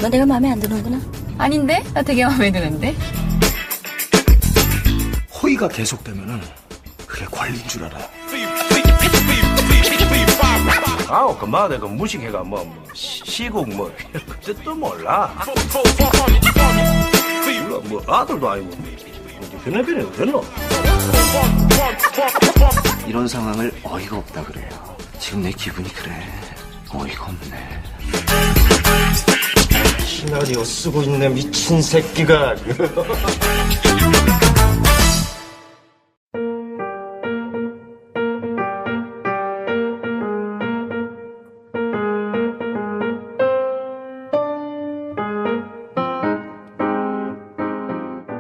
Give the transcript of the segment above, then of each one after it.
너 내가 마음에 안 드는구나? 아닌데? 나 되게 마음에 드는데? 호의가 계속되면은 그게 권리인 줄 알아. 아우 그마 내가 무식해가 시국 그 뜻도 몰라. 뭐 아들도 아니고 변해변해 어딨노? 이런 상황을 어이가 없다 그래요. 지금 내 기분이 그래. 어이가 없네. 시나리오 쓰고 있네 미친 새끼가.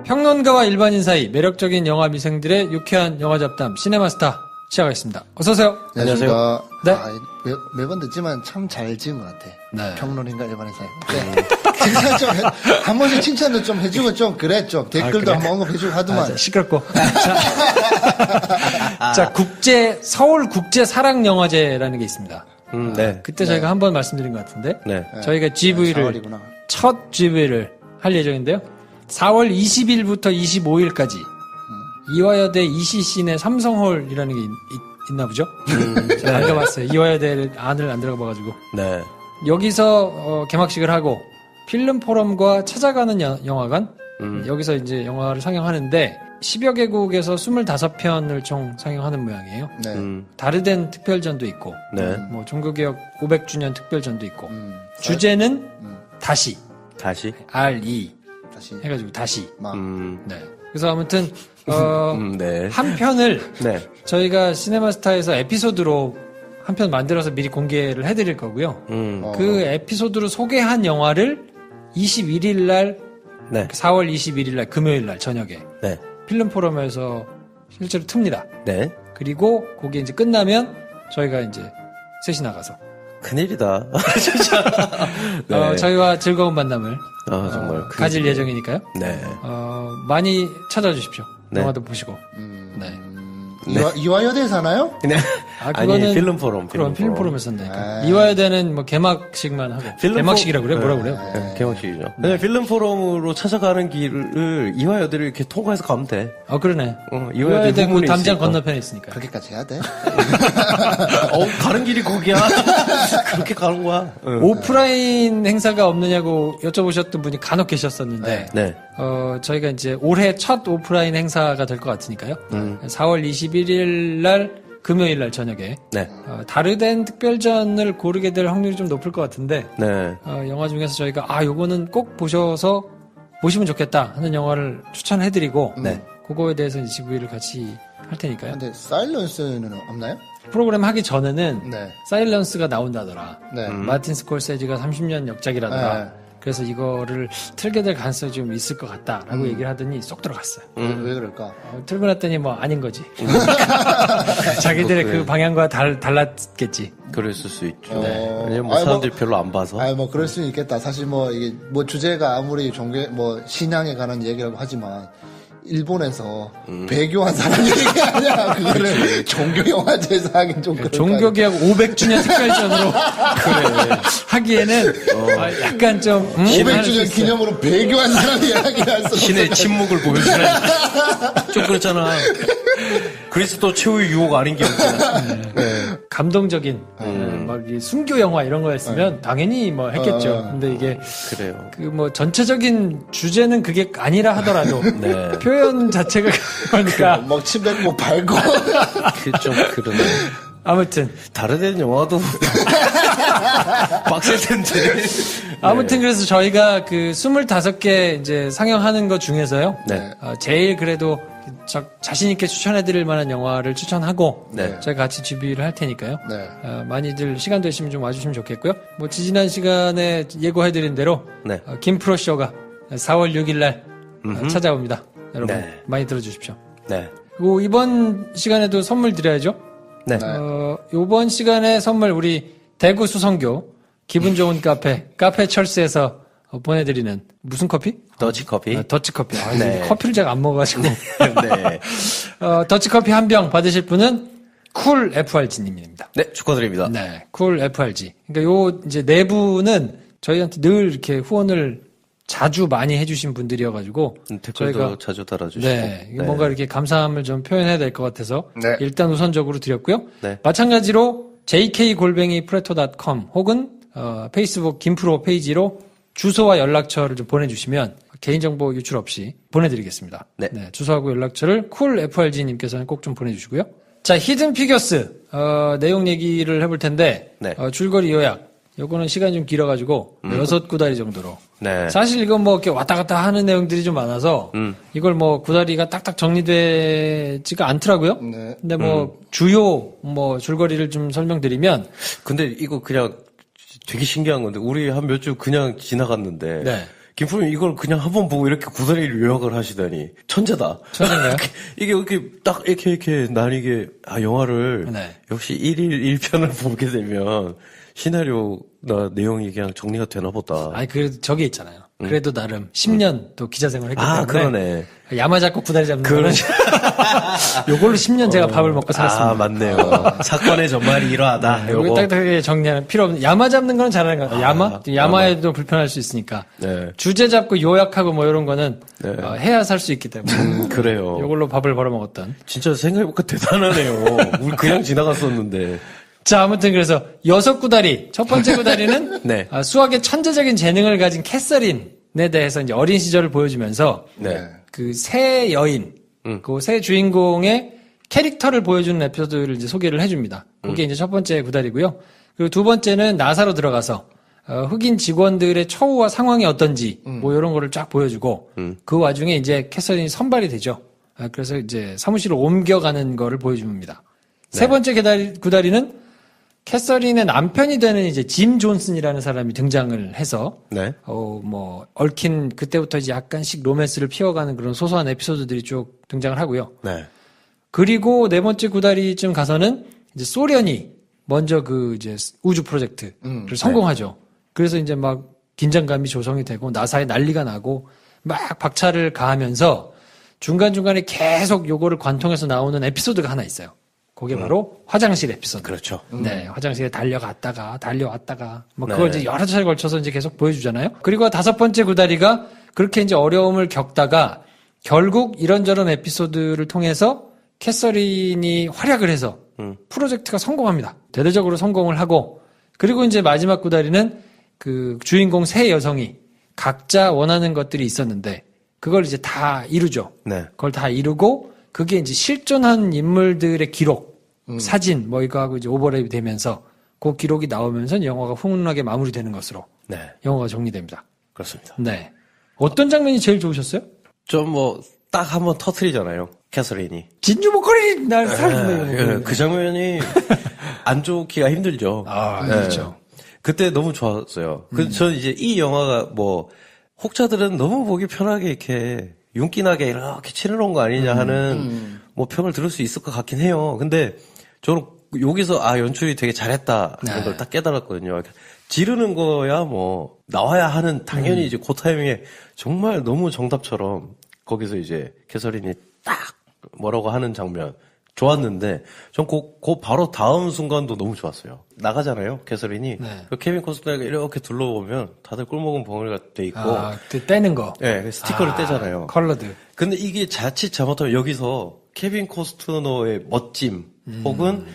평론가와 일반인 사이 매력적인 영화 미생들의 유쾌한 영화 잡담 시네마스타 시작하겠습니다. 어서 오세요. 안녕하세요. 네. 매번 듣지만 참 잘 지은 것 같아. 네. 평론인가 일반인 사이. 네. 칭찬 좀 한 번씩 칭찬도 좀 해주고 좀 그래 좀 댓글도 그래? 한번 언급해주고 하더만. 시끄럽고. 자, 서울 국제 사랑 영화제라는 게 있습니다. 네. 그때 저희가 한번 말씀드린 것 같은데. 네. 저희가 GV를 4월이구나. 첫 GV를 할 예정인데요. 4월 20일부터 25일까지 이화여대 이시신의 삼성홀이라는 게 있나 보죠? 제가 안 가봤어요. 이화여대 안을 안 들어가 봐가지고. 네. 여기서 개막식을 하고 필름 포럼과 찾아가는 영화관 여기서 이제 영화를 상영하는데 10여 개국에서 25편을 총 상영하는 모양이에요. 네. 다르덴 특별전도 있고 네. 뭐 종교개혁 500주년 특별전도 있고 주제는 다시 RE 다시. 해가지고 다시. 네. 그래서 아무튼 네. 한 편을 네. 저희가 시네마스타에서 에피소드로 한 편 만들어서 미리 공개를 해드릴 거고요. 그 에피소드로 소개한 영화를 21일 날, 네. 4월 21일 날 금요일 날 저녁에 네. 필름 포럼에서 실제로 틉니다. 네. 그리고 거기 이제 끝나면 저희가 이제 셋이 나가서 큰일이다. 네. 저희와 즐거운 만남을 정말 가질 큰일이네요. 예정이니까요. 네. 많이 찾아주십시오. 네. 영화도 보시고. 네. 이화여대 사나요? 네. 그거는 아니, 필름 포럼. 그럼 필름 포럼에서 한다니까. 이화여대는 뭐 개막식만 하고. 개막식이라 그래? 뭐라 그래요? 네, 개막식이죠. 그냥 필름 포럼으로 찾아가는 길을 이화여대를 이렇게 통과해서 가면 돼. 그러네. 이화여대 그 담장 있으니까. 건너편에 있으니까. 그렇게까지 해야 돼? 가는 길이 거기야. 그렇게 가는 거야. 오프라인 행사가 없느냐고 여쭤보셨던 분이 간혹 계셨었는데. 네. 저희가 이제 올해 첫 오프라인 행사가 될 것 같으니까요. 4월 21일 날 금요일 날 저녁에 네. 다르덴 특별전을 고르게 될 확률이 좀 높을 것 같은데 네. 영화 중에서 저희가 요거는 꼭 보시면 좋겠다 하는 영화를 추천해드리고 네. 그거에 대해서 25일을 같이 할 테니까요. 근데 사일런스는 없나요? 프로그램 하기 전에는 네. 사일런스가 나온다더라. 네. 마틴 스콜세지가 30년 역작이라더라. 네. 그래서 이거를 틀게 될 가능성이 좀 있을 것 같다라고 얘기를 하더니 쏙 들어갔어요. 왜 그럴까? 틀고 났더니 뭐 아닌 거지. 자기들의 그 방향과 달랐겠지. 그랬을 수 있죠. 네. 왜냐면 뭐 사람들이 별로 안 봐서. 뭐 그럴 수는 있겠다. 사실 뭐 이게 뭐 주제가 아무리 신앙에 관한 얘기라고 하지만 일본에서 배교한 사람 얘기 아니야. 그거를 종교 영화제에서 하긴 좀 그럴까. 종교개혁 500주년 특별전으로 그래. 하기에는 약간 좀 500주년 기념으로 배교한 사람 이야기를 할 수. 신의 침묵을 보여주는. 좀 그렇잖아. 그리스도 최후의 유혹 아닌 게 없잖아. 네. 감동적인 막 순교 영화 이런 거였으면 당연히 뭐 했겠죠. 근데 이게 그래요. 그 뭐 전체적인 주제는 그게 아니라 하더라도 네. 표현 자체가 그러니까 뭐 침 뱉고 밟고. 좀 그러네. 아무튼 다르덴 영화도 빡셀 텐데. 아무튼 그래서 저희가 그 25개 이제 상영하는 것 중에서요. 네. 제일 그래도 자신 있게 추천해드릴 만한 영화를 추천하고 네. 저희가 같이 준비를 할 테니까요. 네. 많이들 시간 되시면 좀 와주시면 좋겠고요. 뭐 지지난 시간에 예고해드린 대로 네. 김프로 쇼가 4월 6일 날 찾아옵니다. 여러분 네. 많이 들어주십시오. 네. 그리고 이번 시간에도 선물 드려야죠. 네. 이번 시간에 선물 우리 대구 수성교 기분 좋은 카페 철수에서 보내드리는 무슨 커피? 더치커피. 더치커피. 네. 커피를 제가 안 먹어가지고. 네. 더치커피 한 병 받으실 분은 쿨 FRG님입니다. 네, 축하드립니다. 네, 쿨 FRG. 그러니까 요 이제 내부는 저희한테 늘 이렇게 후원을 자주 많이 해주신 분들이어가지고 댓글도 저희가 자주 달아주시고. 네, 이게 뭔가 이렇게 감사함을 좀 표현해야 될 것 같아서 네. 일단 우선적으로 드렸고요. 네. 마찬가지로 jk@preto.com 혹은 페이스북 김프로 페이지로 주소와 연락처를 좀 보내주시면 개인정보 유출 없이 보내드리겠습니다. 네. 주소하고 연락처를 쿨FRG님께서는 꼭 좀 보내주시고요. 자, 히든 피겨스 내용 얘기를 해볼 텐데 네. 줄거리 요약. 요거는 시간이 좀 길어가지고 6구다리 정도로. 네. 사실 이건 뭐 이렇게 왔다 갔다 하는 내용들이 좀 많아서 이걸 뭐 구다리가 딱딱 정리되지가 않더라고요. 네. 근데 뭐 주요 뭐 줄거리를 좀 설명드리면 근데 이거 그냥 되게 신기한 건데 우리 한 몇 주 그냥 지나갔는데 네. 김프로님 이걸 그냥 한번 보고 이렇게 구다리를 요약을 하시다니 천재다. 천재인가요? 이게 이렇게 딱 이렇게 난 이게 영화를 네. 역시 1일 1편을 보게 되면 시나리오나 내용이 그냥 정리가 되나 보다. 아니 그래도 저게 있잖아요. 그래도 나름 10년 또 기자 생활을 했기 때문에 그러네. 야마 잡고 구다리 잡는 거는 요걸로 10년 제가 밥을 먹고 살았습니다. 맞네요. 사건의 전말이 이러하다. 여기 딱딱하게 정리하는 필요 없는 야마 잡는 거는 잘하는 것 같아요. 야마에도 불편할 수 있으니까 네. 주제 잡고 요약하고 뭐 이런 거는 네. 해야 살 수 있기 때문에 그래요. 요걸로 밥을 벌어 먹었던. 진짜 생각해보니까 대단하네요. 우리 그냥 지나갔었는데. 자, 아무튼 그래서 6구다리. 첫 번째 구다리는 네. 수학의 천재적인 재능을 가진 캐서린에 대해서 이제 어린 시절을 보여주면서 네. 그 새 여인, 그 새 주인공의 캐릭터를 보여주는 에피소드를 이제 소개를 해줍니다. 그게 이제 첫 번째 구다리고요. 그리고 두 번째는 나사로 들어가서 흑인 직원들의 처우와 상황이 어떤지 뭐 이런 거를 쫙 보여주고 그 와중에 이제 캐서린이 선발이 되죠. 그래서 이제 사무실을 옮겨가는 거를 보여줍니다. 세 번째 구다리는 캐서린의 남편이 되는 이제 짐 존슨이라는 사람이 등장을 해서 네. 뭐 얽힌 그때부터 이제 약간씩 로맨스를 피워가는 그런 소소한 에피소드들이 쭉 등장을 하고요. 네. 그리고 네 번째 구다리쯤 가서는 이제 소련이 먼저 그 이제 우주 프로젝트를 성공하죠. 그래서 이제 막 긴장감이 조성이 되고 나사에 난리가 나고 막 박차를 가하면서 중간중간에 계속 요거를 관통해서 나오는 에피소드가 하나 있어요. 그게 바로 화장실 에피소드. 그렇죠. 네, 화장실에 달려왔다가, 뭐 그걸 이제 여러 차례 걸쳐서 이제 계속 보여주잖아요. 그리고 다섯 번째 구다리가 그렇게 이제 어려움을 겪다가 결국 이런저런 에피소드를 통해서 캐서린이 활약을 해서 프로젝트가 성공합니다. 대대적으로 성공을 하고, 그리고 이제 마지막 구다리는 그 주인공 세 여성이 각자 원하는 것들이 있었는데 그걸 이제 다 이루죠. 네. 그걸 다 이루고 그게 이제 실존한 인물들의 기록, 사진 뭐 이거 하고 이제 오버랩이 되면서 그 기록이 나오면서 영화가 훈훈하게 마무리되는 것으로 네. 영화가 정리됩니다. 그렇습니다. 네. 어떤 장면이 제일 좋으셨어요? 좀 뭐 딱 한번 터트리잖아요. 캐서린이. 진주 목걸이 날 살린다. 그 장면이 안 좋기가 힘들죠. 그렇죠. 그때 너무 좋았어요. 저는 이제 이 영화가 뭐 혹자들은 너무 보기 편하게 이렇게 윤기나게 이렇게 칠해놓은 거 아니냐 하는 뭐 평을 들을 수 있을 것 같긴 해요. 근데 저는 여기서 연출이 되게 잘했다 이런 걸 딱 깨달았거든요. 지르는 거야 뭐 나와야 하는 당연히 이제 그 타이밍에 정말 너무 정답처럼 거기서 이제 캐서린이 딱 뭐라고 하는 장면 좋았는데 전 그 바로 다음 순간도 너무 좋았어요. 나가잖아요, 캐서린이. 네. 케빈 코스너가 이렇게 둘러보면 다들 꿀먹은 벙어리가 돼 있고. 그 떼는 거. 네, 스티커를 떼잖아요. 컬러드. 근데 이게 자칫 잘못하면 여기서 케빈 코스너의 멋짐 혹은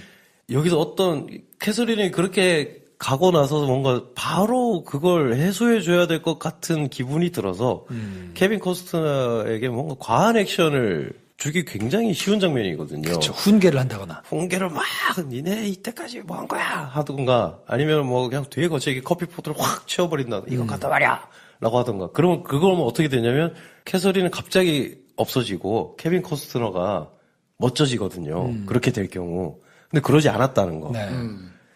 여기서 어떤 캐서린이 그렇게 가고 나서 뭔가 바로 그걸 해소해줘야 될 것 같은 기분이 들어서 케빈 코스너에게 뭔가 과한 액션을 주기 굉장히 쉬운 장면이거든요. 그렇죠. 훈계를 한다거나. 훈계를 막 니네 이때까지 뭐 한 거야 하던가 아니면 뭐 그냥 되게 거칠게 커피포트를 확 치워버린다. 이거 갖다 말이야 라고 하던가. 그러면 그거는 어떻게 되냐면 캐서린은 갑자기 없어지고 케빈 코스너가 멋져지거든요. 그렇게 될 경우. 근데 그러지 않았다는 거. 네.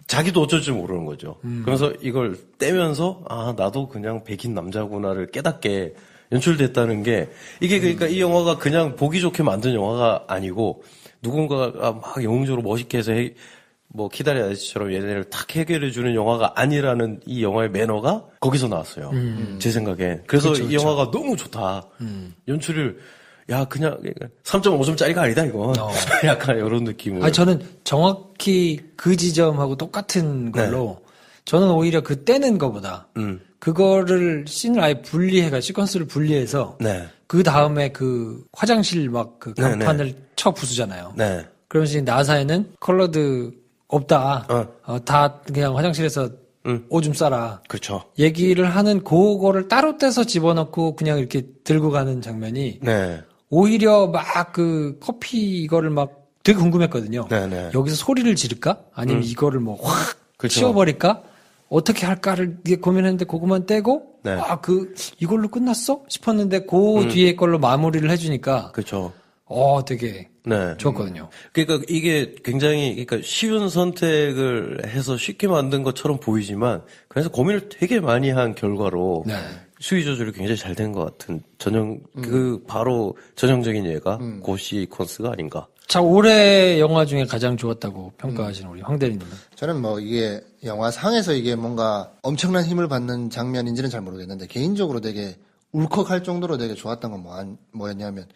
자기도 어쩔 줄 모르는 거죠. 그래서 이걸 떼면서 나도 그냥 백인 남자구나를 깨닫게 연출됐다는 게 이게 그러니까 이 영화가 그냥 보기 좋게 만든 영화가 아니고 누군가가 막 영웅적으로 멋있게 해서 뭐 키다리 아저씨처럼 얘네를 탁 해결해 주는 영화가 아니라는 이 영화의 매너가 거기서 나왔어요. 제 생각에. 그래서 그렇죠, 이 영화가 너무 좋다. 연출을 그냥 3.5점짜리가 아니다 이거. 약간 이런 느낌으로. 저는 정확히 그 지점하고 똑같은 걸로 저는 오히려 그 떼는 거보다 그거를 씬을 아예 시퀀스를 분리해서 네. 그 다음에 그 화장실 막 그 간판을 쳐 부수잖아요. 네. 그러면서 나사에는 컬러드 없다. 다 그냥 화장실에서 오줌 싸라. 그렇죠. 얘기를 하는 그거를 따로 떼서 집어넣고 그냥 이렇게 들고 가는 장면이 네. 오히려 막 그 커피 이거를 막 되게 궁금했거든요. 네네. 여기서 소리를 지를까? 아니면 이거를 뭐 확 그렇죠. 치워버릴까? 어떻게 할까를 이게 고민했는데 그것만 떼고 네. 이걸로 끝났어? 싶었는데 그 뒤에 걸로 마무리를 해주니까 그렇죠. 되게 네. 좋았거든요. 그러니까 이게 굉장히 그러니까 쉬운 선택을 해서 쉽게 만든 것처럼 보이지만 그래서 고민을 되게 많이 한 결과로 네. 수위 조절이 굉장히 잘 된 것 같은 바로 전형적인 예가 그 시퀀스가 아닌가. 자, 올해 영화 중에 가장 좋았다고 평가하시는 우리 황 대리님은? 저는 뭐 이게 영화상에서 이게 뭔가 엄청난 힘을 받는 장면인지는 잘 모르겠는데 개인적으로 되게 울컥할 정도로 되게 좋았던 건 뭐였냐면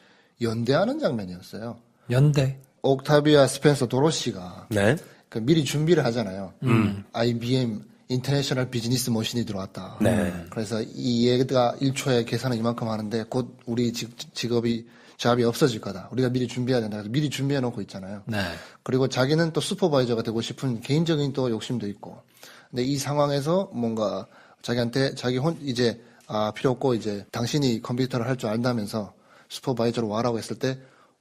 연대하는 장면이었어요. 연대. 옥타비아 스펜서 도로시가 네. 그 미리 준비를 하잖아요. IBM 인터내셔널 비즈니스 머신이 들어왔다. 네. 그래서 이 얘가 1초에 계산을 이만큼 하는데 곧 우리 잡이 없어질 거다. 우리가 미리 준비해야 된다. 그래서 미리 준비해 놓고 있잖아요. 네. 그리고 자기는 또 슈퍼바이저가 되고 싶은 개인적인 또 욕심도 있고. 근데 이 상황에서 뭔가 자기한테 이제 필요 없고 이제 당신이 컴퓨터를 할 줄 안다면서 슈퍼바이저로 와라고 했을 때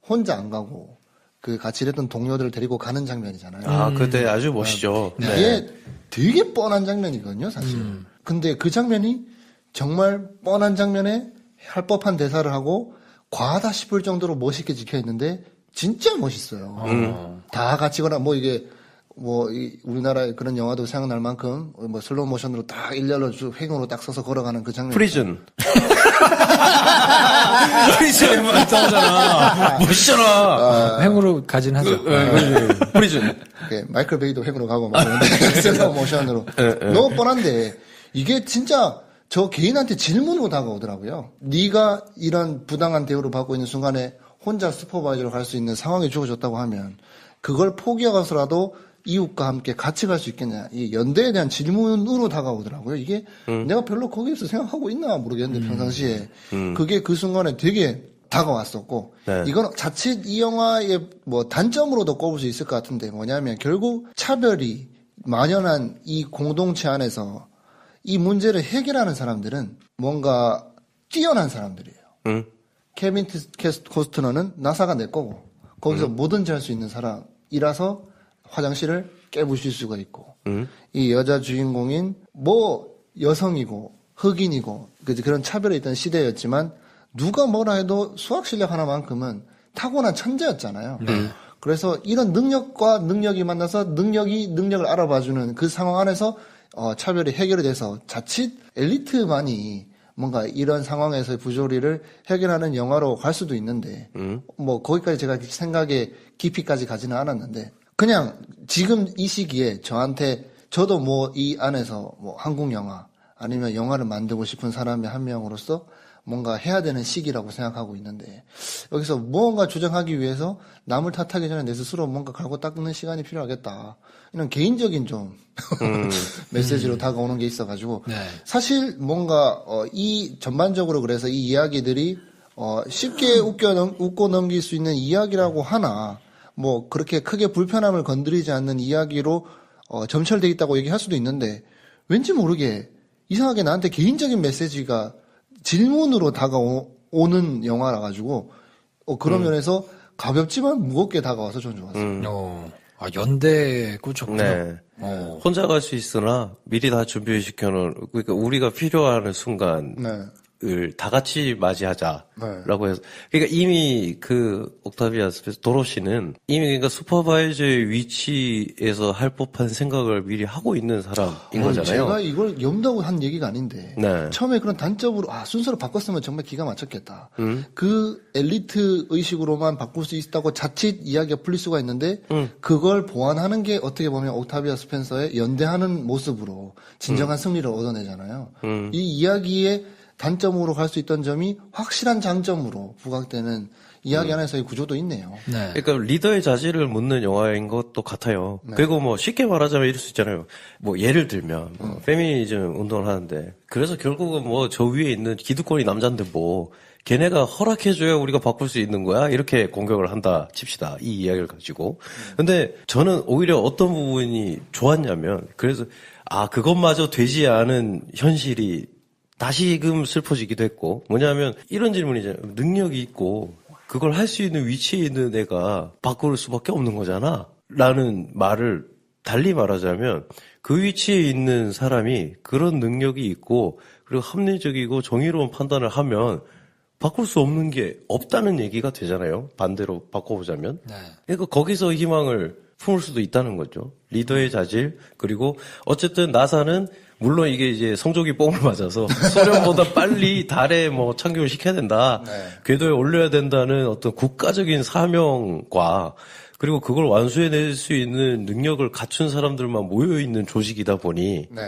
혼자 안 가고 그 같이 일했던 동료들을 데리고 가는 장면이잖아요. 그때 아주 멋있죠. 네. 이게 되게 뻔한 장면이거든요, 사실. 근데 그 장면이 정말 뻔한 장면에 할 법한 대사를 하고 과하다 싶을 정도로 멋있게 찍혀 있는데 진짜 멋있어요. 다 같이 거나 우리나라의 그런 영화도 생각날 만큼 슬로우 모션으로 딱 일렬로 쭉 횡으로 딱 서서 걸어가는 그 장면. 프리즌. 프리즌에 맞잖아. 멋있잖아. 횡으로 가진 하죠. 프리즌. 마이클 베이도 횡으로 가고 막 그러는데 슬로우 모션으로. 너무 뻔한데 이게 진짜 저 개인한테 질문으로 다가오더라고요. 네가 이런 부당한 대우를 받고 있는 순간에 혼자 슈퍼바이저로 갈 수 있는 상황이 주어졌다고 하면 그걸 포기하고서라도 이웃과 함께 같이 갈 수 있겠냐. 이 연대에 대한 질문으로 다가오더라고요. 이게 내가 별로 거기에서 생각하고 있나 모르겠는데 평상시에 그게 그 순간에 되게 다가왔었고 네. 이건 자칫 이 영화의 단점으로도 꼽을 수 있을 것 같은데 뭐냐면 결국 차별이 만연한 이 공동체 안에서 이 문제를 해결하는 사람들은 뭔가 뛰어난 사람들이에요. 케빈 코스트너는 나사가 내 거고 거기서 뭐든지 할 수 있는 사람이라서 화장실을 깨부실 수가 있고 이 여자 주인공인 여성이고 흑인이고 그런 차별이 있던 시대였지만 누가 뭐라 해도 수학 실력 하나만큼은 타고난 천재였잖아요. 그래서 이런 능력과 능력이 만나서 능력이 능력을 알아봐주는 그 상황 안에서 차별이 해결이 돼서 자칫 엘리트만이 뭔가 이런 상황에서의 부조리를 해결하는 영화로 갈 수도 있는데 거기까지 제가 생각에 깊이까지 가지는 않았는데 그냥 지금 이 시기에 저도 이 안에서 한국 영화 아니면 영화를 만들고 싶은 사람의 한 명으로서 뭔가 해야 되는 시기라고 생각하고 있는데 여기서 무언가 조정하기 위해서 남을 탓하기 전에 내 스스로 뭔가 갈고 닦는 시간이 필요하겠다. 이런 개인적인 좀 메시지로 다가오는 게 있어가지고 네. 사실 뭔가 이 전반적으로 그래서 이 이야기들이 쉽게 웃고 넘길 수 있는 이야기라고 하나 그렇게 크게 불편함을 건드리지 않는 이야기로 점철돼 있다고 얘기할 수도 있는데 왠지 모르게 이상하게 나한테 개인적인 메시지가 질문으로 다가오는 영화라 가지고 그런 면에서 가볍지만 무겁게 다가와서 좀 좋았어요. 연대 꽂혔구나. 네. 혼자 갈 수 있으나 미리 다 준비시켜놓은 그러니까 우리가 필요한 순간을 다 같이 맞이하자라고 해서 그러니까 이미 그 옥타비아 스펜서 도로시는 이미 그러니까 슈퍼바이저의 위치에서 할 법한 생각을 미리 하고 있는 사람인 거잖아요. 제가 이걸 염두하고 한 얘기가 아닌데 네. 처음에 그런 단점으로 순서를 바꿨으면 정말 기가 막혔겠다. 그 엘리트 의식으로만 바꿀 수 있다고 자칫 이야기가 풀릴 수가 있는데 그걸 보완하는 게 어떻게 보면 옥타비아 스펜서의 연대하는 모습으로 진정한 승리를 얻어내잖아요. 이 이야기의 단점으로 갈 수 있던 점이 확실한 장점으로 부각되는 이야기 안에서의 구조도 있네요. 네. 그러니까 리더의 자질을 묻는 영화인 것도 같아요. 그리고 뭐 쉽게 말하자면 이럴 수 있잖아요. 뭐 예를 들면 뭐 페미니즘 운동을 하는데 그래서 결국은 뭐 저 위에 있는 기득권이 남잔데 뭐 걔네가 허락해줘야 우리가 바꿀 수 있는 거야? 이렇게 공격을 한다 칩시다. 이 이야기를 가지고. 근데 저는 오히려 어떤 부분이 좋았냐면 그래서 그것마저 되지 않은 현실이 다시금 슬퍼지기도 했고 뭐냐면 이런 질문이잖아요. 능력이 있고 그걸 할 수 있는 위치에 있는 애가 바꿀 수밖에 없는 거잖아 라는 말을 달리 말하자면 그 위치에 있는 사람이 그런 능력이 있고 그리고 합리적이고 정의로운 판단을 하면 바꿀 수 없는 게 없다는 얘기가 되잖아요. 반대로 바꿔보자면. 네. 그러니까 거기서 희망을 품을 수도 있다는 거죠. 리더의 자질 그리고 어쨌든 나사는 물론 이게 이제 성적이 뽕을 맞아서 소련보다 빨리 달에 뭐 착륙을 시켜야 된다. 네. 궤도에 올려야 된다는 어떤 국가적인 사명과 그리고 그걸 완수해낼 수 있는 능력을 갖춘 사람들만 모여있는 조직이다 보니 네.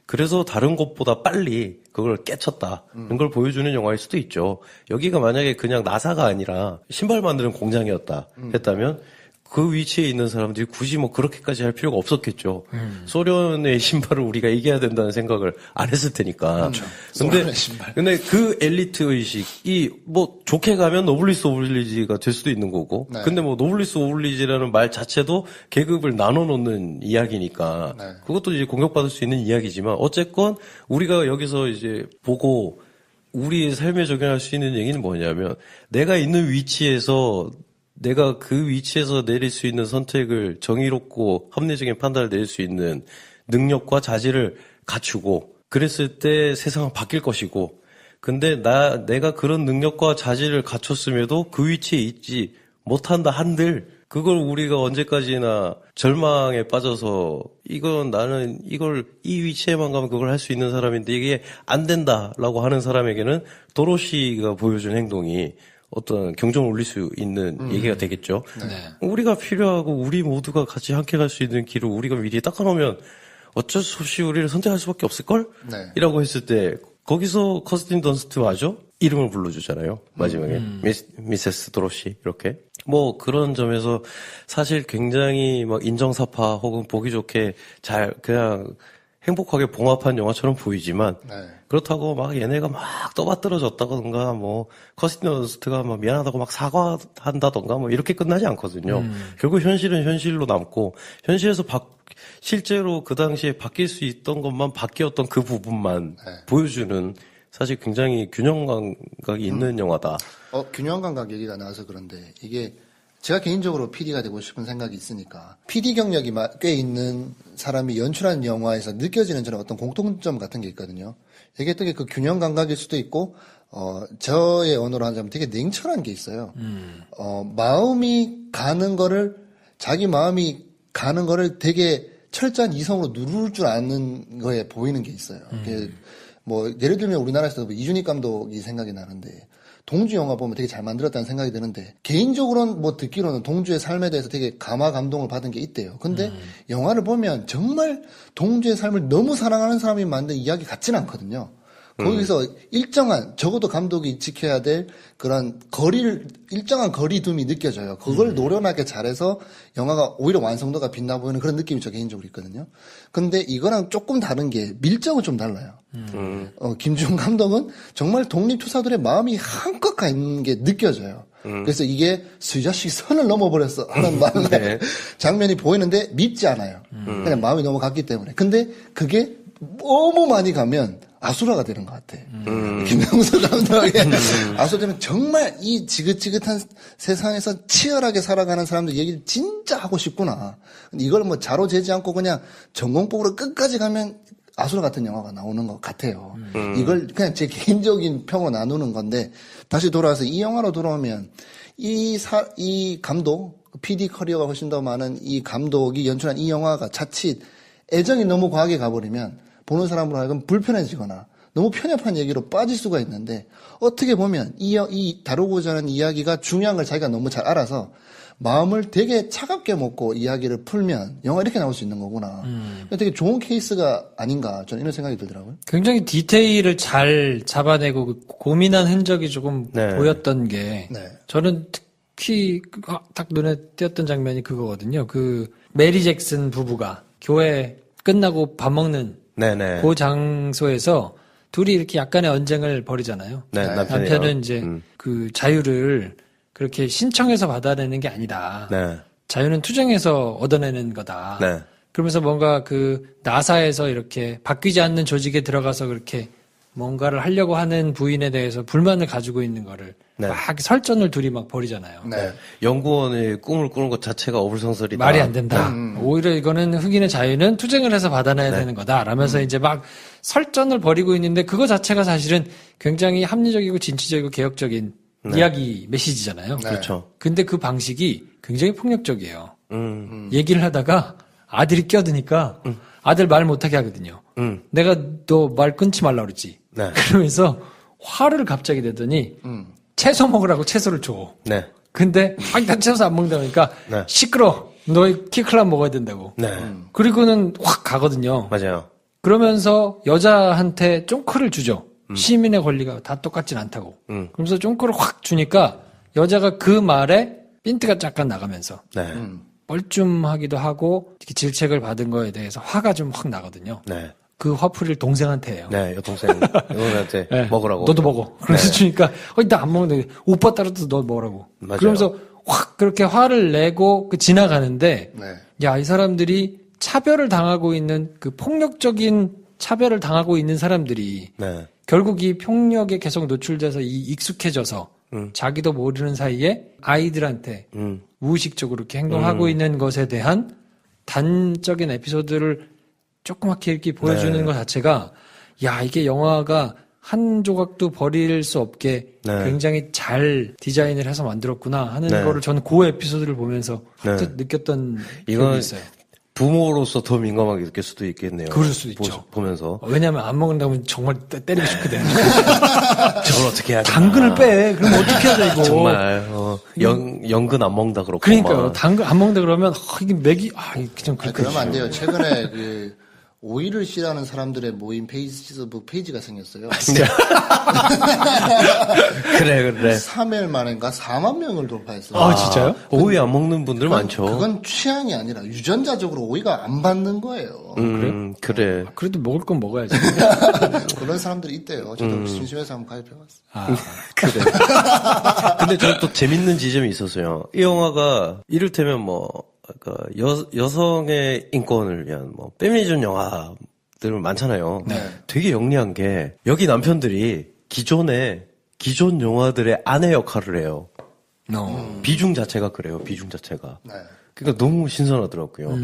그래서 다른 곳보다 빨리 그걸 깨쳤다는 걸 보여주는 영화일 수도 있죠. 여기가 만약에 그냥 나사가 아니라 신발 만드는 공장이었다 했다면 그 위치에 있는 사람들이 굳이 뭐 그렇게까지 할 필요가 없었겠죠. 소련의 신발을 우리가 이겨야 된다는 생각을 안 했을 테니까. 소련의 신발. 근데 그 엘리트 의식이 뭐 좋게 가면 노블리스 오블리지가 될 수도 있는 거고. 네. 근데 뭐 노블리스 오블리지라는 말 자체도 계급을 나눠 놓는 이야기니까. 네. 그것도 이제 공격받을 수 있는 이야기지만 어쨌건 우리가 여기서 이제 보고 우리의 삶에 적용할 수 있는 얘기는 뭐냐면 내가 있는 위치에서 내가 그 위치에서 내릴 수 있는 선택을 정의롭고 합리적인 판단을 내릴 수 있는 능력과 자질을 갖추고 그랬을 때 세상은 바뀔 것이고 근데 내가 그런 능력과 자질을 갖췄음에도 그 위치에 있지 못한다 한들 그걸 우리가 언제까지나 절망에 빠져서 나는 이 위치에만 가면 그걸 할 수 있는 사람인데 이게 안 된다라고 하는 사람에게는 도로시가 보여준 행동이 어떤 경종을 울릴 수 있는 얘기가 되겠죠. 네. 우리가 필요하고 우리 모두가 같이 함께 갈 수 있는 길을 우리가 미리 닦아놓으면 어쩔 수 없이 우리를 선택할 수밖에 없을걸? 네. 이라고 했을 때 거기서 커스틴 던스트 마저 이름을 불러주잖아요. 마지막에 미세스 도로시 이렇게. 뭐 그런 점에서 사실 굉장히 막 인정사파 혹은 보기 좋게 잘 그냥 행복하게 봉합한 영화처럼 보이지만 네. 그렇다고 막 얘네가 막 떠받들어졌다던가 뭐 커스틴 던스트가 막 미안하다고 막 사과한다던가 뭐 이렇게 끝나지 않거든요. 결국 현실은 현실로 남고 현실에서 실제로 그 당시에 바뀔 수 있던 것만 바뀌었던 그 부분만 네. 보여주는 사실 굉장히 균형 감각이 있는 영화다. 균형 감각 얘기가 나와서 그런데 이게 제가 개인적으로 PD가 되고 싶은 생각이 있으니까 PD 경력이 꽤 있는 사람이 연출한 영화에서 느껴지는 저는 어떤 공통점 같은 게 있거든요. 얘기했던 게 그 균형 감각일 수도 있고 저의 언어로 하자면 되게 냉철한 게 있어요. 자기 마음이 가는 거를 되게 철저한 이성으로 누를 줄 아는 거에 보이는 게 있어요. 뭐 예를 들면 우리나라에서도 이준익 감독이 생각이 나는데 동주 영화 보면 되게 잘 만들었다는 생각이 드는데 개인적으로는 뭐 듣기로는 동주의 삶에 대해서 되게 감화 감동을 받은 게 있대요. 근데 영화를 보면 정말 동주의 삶을 너무 사랑하는 사람이 만든 이야기 같지는 않거든요. 거기서 적어도 감독이 지켜야 될 그런 일정한 거리둠이 느껴져요. 그걸 노련하게 잘해서 영화가 오히려 완성도가 빛나 보이는 그런 느낌이 저 개인적으로 있거든요. 근데 이거랑 조금 다른 게 밀정은 좀 달라요. 김주영 감독은 정말 독립투사들의 마음이 한껏 가 있는 게 느껴져요. 그래서 이게 수자식 선을 넘어버렸어 하는 네. 장면이 보이는데 밉지 않아요. 그냥 마음이 너무 갔기 때문에. 근데 그게 너무 많이 가면 아수라가 되는 것 같아. 김명수 감독의 아수라되면 정말 이 지긋지긋한 세상에서 치열하게 살아가는 사람들 얘기를 진짜 하고 싶구나. 근데 이걸 뭐 자로재지 않고 그냥 전공법으로 끝까지 가면 아수라 같은 영화가 나오는 것 같아요. 이걸 그냥 제 개인적인 평으로 나누는 건데 다시 돌아와서 이 영화로 돌아오면 이 감독, PD 커리어가 훨씬 더 많은 이 감독이 연출한 이 영화가 자칫 애정이 너무 과하게 가버리면 보는 사람으로 하여금 불편해지거나 너무 편협한 얘기로 빠질 수가 있는데 어떻게 보면 이 다루고자 하는 이야기가 중요한 걸 자기가 너무 잘 알아서 마음을 되게 차갑게 먹고 이야기를 풀면 영화 이렇게 나올 수 있는 거구나. 되게 좋은 케이스가 아닌가 저는 이런 생각이 들더라고요. 굉장히 디테일을 잘 잡아내고 그 고민한 흔적이 조금 네. 보였던 게 네. 저는 특히 딱 눈에 띄었던 장면이 그거거든요. 그 메리 잭슨 부부가 교회 끝나고 밥 먹는 네네. 그 장소에서 둘이 이렇게 약간의 언쟁을 벌이잖아요. 네, 남편은 이제 그 자유를 그렇게 신청해서 받아내는 게 아니다. 네. 자유는 투쟁해서 얻어내는 거다. 네. 그러면서 뭔가 그 나사에서 이렇게 바뀌지 않는 조직에 들어가서 그렇게 뭔가를 하려고 하는 부인에 대해서 불만을 가지고 있는 거를 네. 막 설전을 둘이 막 벌이잖아요. 네. 연구원의 꿈을 꾸는 것 자체가 어불성설이다. 말이 안 된다. 오히려 이거는 흑인의 자유는 투쟁을 해서 받아내야 되는 거다. 라면서 이제 막 설전을 벌이고 있는데 그거 자체가 사실은 굉장히 합리적이고 진취적이고 개혁적인 이야기 메시지잖아요. 그렇죠. 근데 그 방식이 굉장히 폭력적이에요. 얘기를 하다가 아들이 끼어드니까 아들 말 못하게 하거든요. 내가 너 말 끊지 말라 그랬지. 네. 그러면서 화를 갑자기 내더니 채소 먹으라고 채소를 줘. 네. 근데 난 채소 안 먹는다 그러니까 네. 시끄러. 너 키클럽 먹어야 된다고. 네. 그리고는 확 가거든요. 맞아요. 그러면서 여자한테 쫑크를 주죠. 시민의 권리가 다 똑같진 않다고. 그러면서 쫑크를 확 주니까 여자가 그 말에 핀트가 잠깐 나가면서 네. 뻘쭘하기도 하고 이렇게 질책을 받은 거에 대해서 화가 좀 확 나거든요. 네. 그 화풀이를 동생한테 해요. 네. 여동생한테 네. 먹으라고. 너도 먹어. 그래서 주니까 나 안 먹는데 오빠 따라서 너 먹으라고. 맞아요. 그러면서 확 그렇게 화를 내고 지나가는데 네. 야, 이 사람들이 차별을 당하고 있는 그 폭력적인 차별을 당하고 있는 사람들이 네. 결국 이 폭력에 계속 노출돼서 익숙해져서 자기도 모르는 사이에 아이들한테 무의식적으로 이렇게 행동하고 있는 것에 대한 단적인 에피소드를 조그맣게 이렇게 보여주는 네. 것 자체가 야, 이게 영화가 한 조각도 버릴 수 없게 네. 굉장히 잘 디자인을 해서 만들었구나 하는 네. 거를 저는 그 에피소드를 보면서 네. 느꼈던 이건 기억이 있어요. 부모로서 더 민감하게 느낄 수도 있겠네요. 그럴 수 있죠. 보면서. 왜냐하면 안 먹는다면 정말 때리고 싶거든. 저걸 어떻게 해야 되나. 당근을 빼. 그럼 어떻게 해야 돼, 이거. 정말, 연근 안 먹는다 그렇고. 그러니까요. 막. 당근 안 먹는다 그러면, 이게 맥이, 이게 좀 아니, 그렇게. 그러면 안 돼요. 최근에 그 오이를 싫어하는 사람들의 모임 페이스북 페이지가 생겼어요. 그래. 3일 만인가 4만 명을 돌파했어요. 아, 진짜요? 오이 안 먹는 분들 많죠. 그건 취향이 아니라 유전자적으로 오이가 안 받는 거예요. 그래. 그래도 먹을 건 먹어야지. 그런 사람들이 있대요. 저도 심심해서 한번 가입해봤어요. 아, 그래. 근데 저는 또 재밌는 지점이 있었어요. 이 영화가 이를테면 여성의 인권을 위한 페미니즘 영화들 많잖아요. 네. 되게 영리한 게 여기 남편들이 기존 영화들의 아내 역할을 해요. 비중 자체가 그래요. 비중 자체가. 네. 그러니까 너무 신선하더라고요.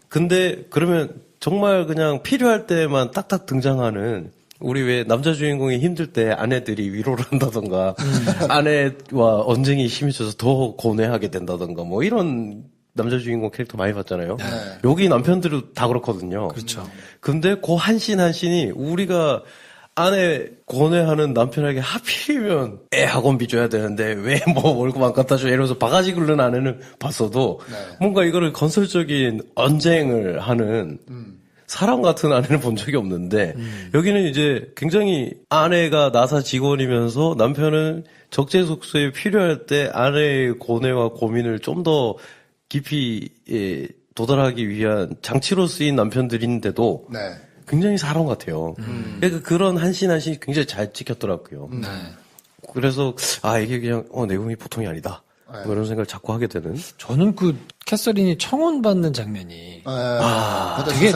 근데 그러면 정말 그냥 필요할 때만 딱딱 등장하는 우리 왜 남자 주인공이 힘들 때 아내들이 위로를 한다던가 아내와 언쟁이 심해져서 더 고뇌하게 된다던가 이런 남자 주인공 캐릭터 많이 봤잖아요. 여기 남편들은 다 그렇거든요. 그렇죠. 근데 그 한 씬이 우리가 아내 고뇌하는 남편에게 하필이면 애 학원비 줘야 되는데 왜 월급 안 갖다 줘 이러면서 바가지 긁는 아내는 봤어도 뭔가 이거를 건설적인 언쟁을 하는 사람 같은 아내는 본 적이 없는데 여기는 이제 굉장히 아내가 나사 직원이면서 남편은 적재적소에 필요할 때 아내의 고뇌와 고민을 좀 더 깊이 도달하기 위한 장치로 쓰인 남편들인데도 네. 굉장히 사람 같아요. 그러니까 그런 한 씬 한 씬이 굉장히 잘 찍혔더라고요. 네. 그래서 이게 그냥 내용이 보통이 아니다. 이런 생각을 자꾸 하게 되는. 저는 그 캐서린이 청혼받는 장면이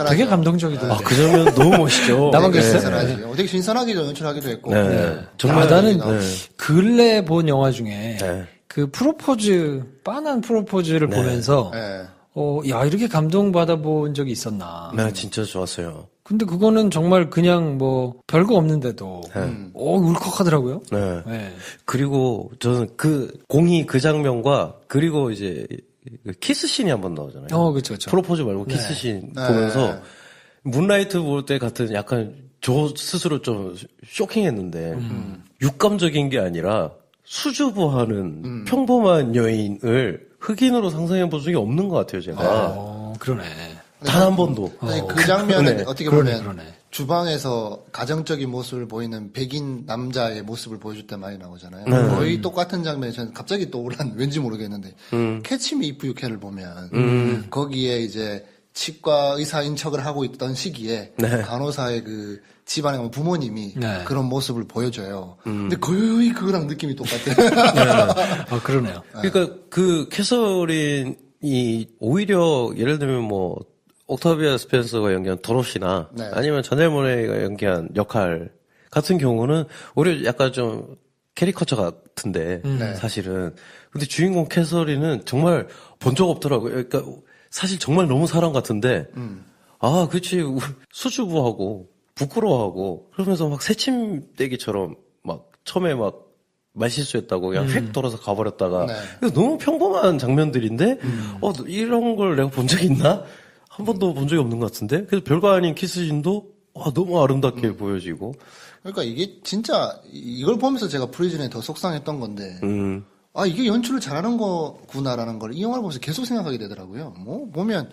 되게 감동적이던데. 그 장면 너무 멋있죠. 나만 그랬어요? 신선하지. 되게 신선하게 연출하기도 했고. 네. 정말 나는 네. 근래 본 영화 중에 네. 그 빤한 프로포즈를 보면서 네. 야, 이렇게 감동받아 본 적이 있었나. 네, 진짜 좋았어요. 근데 그거는 정말 그냥 별거 없는데도 울컥하더라고요. 네. 네. 그리고 저는 공이 그 장면과 그리고 이제 키스씬이 한번 나오잖아요. 그렇죠. 프로포즈 말고 키스씬 보면서 문라이트 볼 때 같은 약간 저 스스로 좀 쇼킹했는데 육감적인 게 아니라 수줍어하는 평범한 여인을 흑인으로 상상해 본 적이 없는 것 같아요, 제가. 그러네. 단 한 번도. 아니, 그 장면은 네. 어떻게 보면 그러네. 주방에서 가정적인 모습을 보이는 백인 남자의 모습을 보여줄 때 많이 나오잖아요. 네. 거의 똑같은 장면이 저는 갑자기 떠오른 왠지 모르겠는데 캐치 미 이프 유 캔을 보면 거기에 이제 치과 의사인 척을 하고 있던 시기에 네. 간호사의 그 집안에 가면 부모님이 네. 그런 모습을 보여줘요. 근데 거의 그거랑 느낌이 똑같아요. 그러네요. 그러니까 그 캐서린이 오히려 예를 들면 뭐 옥타비아 스펜서가 연기한 도로시나 네. 아니면 자넬 모네이가 연기한 역할 같은 경우는 오히려 약간 좀 캐리커처 같은데 사실은 근데 주인공 캐서린은 정말 본 적 없더라고요. 그러니까 사실 정말 너무 사람 같은데 아 그렇지 수줍어하고 부끄러워하고 그러면서 막 새침대기처럼 막 처음에 막 말실수했다고 그냥 휙 돌아서 가버렸다가 네. 그래서 너무 평범한 장면들인데 이런 걸 내가 본 적이 있나? 한 번도 본 적이 없는 것 같은데 그래서 별거 아닌 키스신도 너무 아름답게 보여지고 그러니까 이게 진짜 이걸 보면서 제가 프리즌에 더 속상했던 건데 아 이게 연출을 잘하는 거구나라는 걸 이 영화를 보면서 계속 생각하게 되더라고요. 뭐 보면